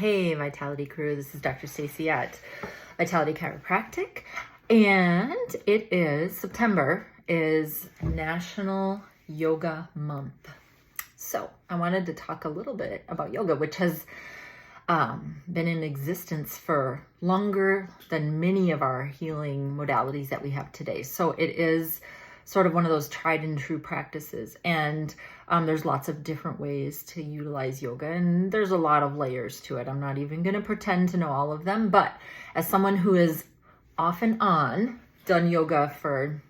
Hey, Vitality crew, this is Dr. Stacey at Vitality Chiropractic, and September is National Yoga Month. So I wanted to talk a little bit about yoga, which has been in existence for longer than many of our healing modalities that we have today. So it is sort of one of those tried and true practices. And there's lots of different ways to utilize yoga, and there's a lot of layers to it. I'm not even going to pretend to know all of them, but as someone who is off and on done yoga for,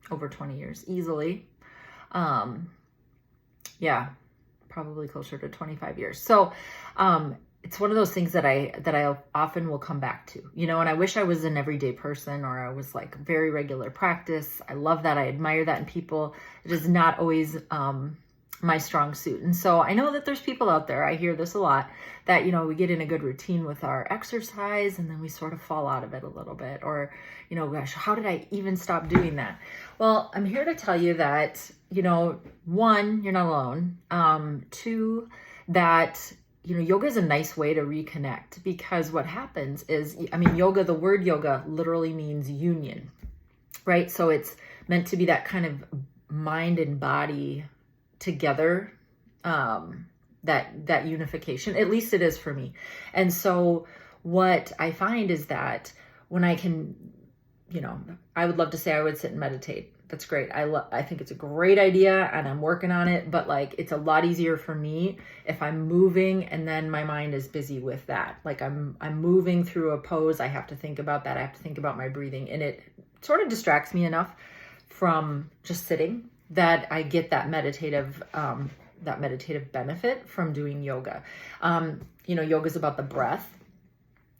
over 20 years easily. Probably closer to 25 years. So, it's one of those things that I often will come back to, and I wish I was an everyday person, or I was like very regular practice. I love that. I admire that in people. It is not always, my strong suit. And so I know that there's people out there, I hear this a lot, that, we get in a good routine with our exercise and then we sort of fall out of it a little bit, or, how did I even stop doing that? Well, I'm here to tell you that, one, you're not alone. Two, that yoga is a nice way to reconnect, because what happens is, yoga, the word yoga literally means union, right? So it's meant to be that kind of mind and body together, that unification. At least it is for me. And so what I find is that when I can, I would love to say I would sit and meditate. That's great. I think it's a great idea and I'm working on it, but it's a lot easier for me if I'm moving and then my mind is busy with that. I'm moving through a pose. I have to think about that. I have to think about my breathing, and it sort of distracts me enough from just sitting that I get that meditative benefit from doing yoga. Yoga is about the breath.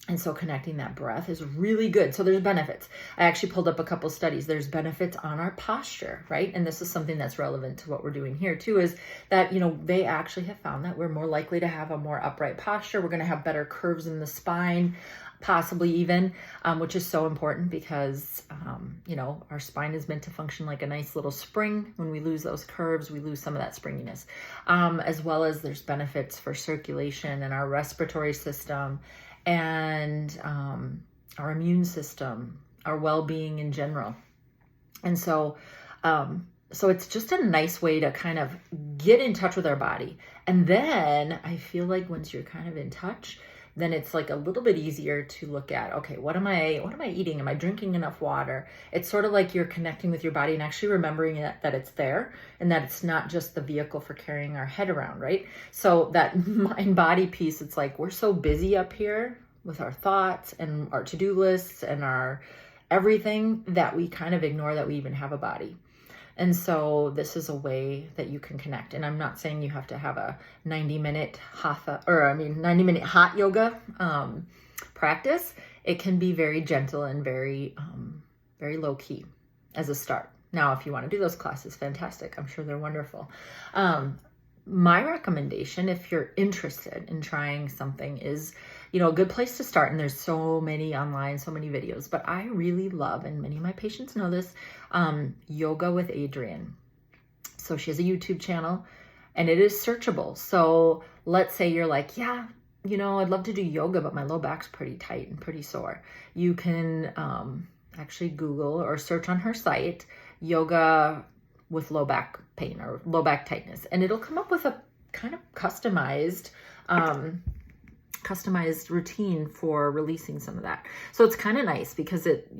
And so connecting that breath is really good. So there's benefits. I actually pulled up a couple studies. There's benefits on our posture, right? And this is something that's relevant to what we're doing here too, is that, they actually have found that we're more likely to have a more upright posture. We're going to have better curves in the spine, possibly even, which is so important because, our spine is meant to function like a nice little spring. When we lose those curves, we lose some of that springiness, as well as there's benefits for circulation and our respiratory system, and our immune system, our well-being in general. And so it's just a nice way to kind of get in touch with our body. And then I feel like once you're kind of in touch, then it's a little bit easier to look at, okay, what am I eating? Am I drinking enough water? It's sort of like you're connecting with your body and actually remembering that it's there, and that it's not just the vehicle for carrying our head around, right? So that mind body piece, it's we're so busy up here with our thoughts and our to-do lists and our everything that we kind of ignore that we even have a body. And so this is a way that you can connect. And I'm not saying you have to have a 90-minute hot yoga practice. It can be very gentle and very low key as a start. Now, if you want to do those classes, fantastic. I'm sure they're wonderful. My recommendation, if you're interested in trying something, is, a good place to start. And there's so many online, so many videos, but I really love, and many of my patients know this, Yoga with Adriene. So she has a YouTube channel and it is searchable. So let's say you're like, I'd love to do yoga, but my low back's pretty tight and pretty sore. You can actually Google or search on her site, yoga with low back pain or low back tightness, and it'll come up with a kind of customized routine for releasing some of that. So it's kind of nice because it,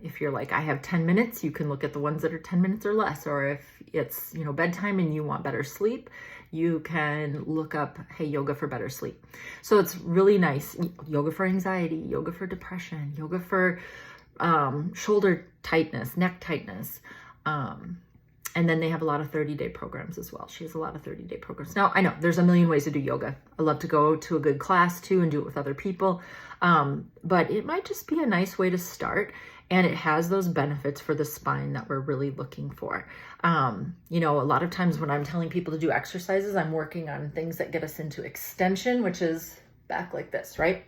if you're like, I have 10 minutes, you can look at the ones that are 10 minutes or less. Or if it's, bedtime and you want better sleep, you can look up, hey, yoga for better sleep. So it's really nice. Yoga for anxiety, yoga for depression, yoga for shoulder tightness, neck tightness. And then they have a lot of 30-day programs as well. She has a lot of 30-day programs. Now, I know there's a million ways to do yoga. I love to go to a good class too and do it with other people. But it might just be a nice way to start. And it has those benefits for the spine that we're really looking for. A lot of times when I'm telling people to do exercises, I'm working on things that get us into extension, which is back like this, right?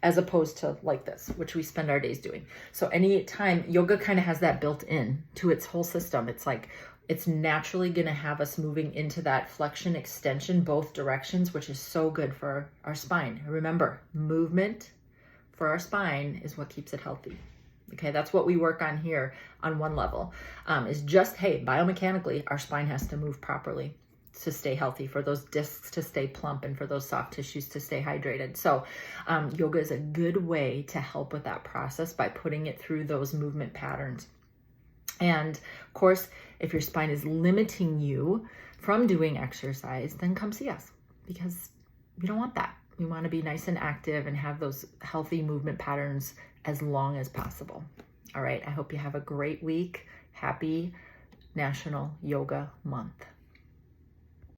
As opposed to like this, which we spend our days doing. So anytime yoga kind of has that built in to its whole system, it's like It's naturally going to have us moving into that flexion extension, both directions, which is so good for our spine. Remember, movement for our spine is what keeps it healthy. Okay, that's what we work on here on one level, is just, hey, biomechanically, our spine has to move properly to stay healthy, for those discs to stay plump and for those soft tissues to stay hydrated. So yoga is a good way to help with that process by putting it through those movement patterns. And of course, if your spine is limiting you from doing exercise, then come see us, because we don't want that. We want to be nice and active and have those healthy movement patterns as long as possible. All right, I hope you have a great week. Happy National Yoga Month.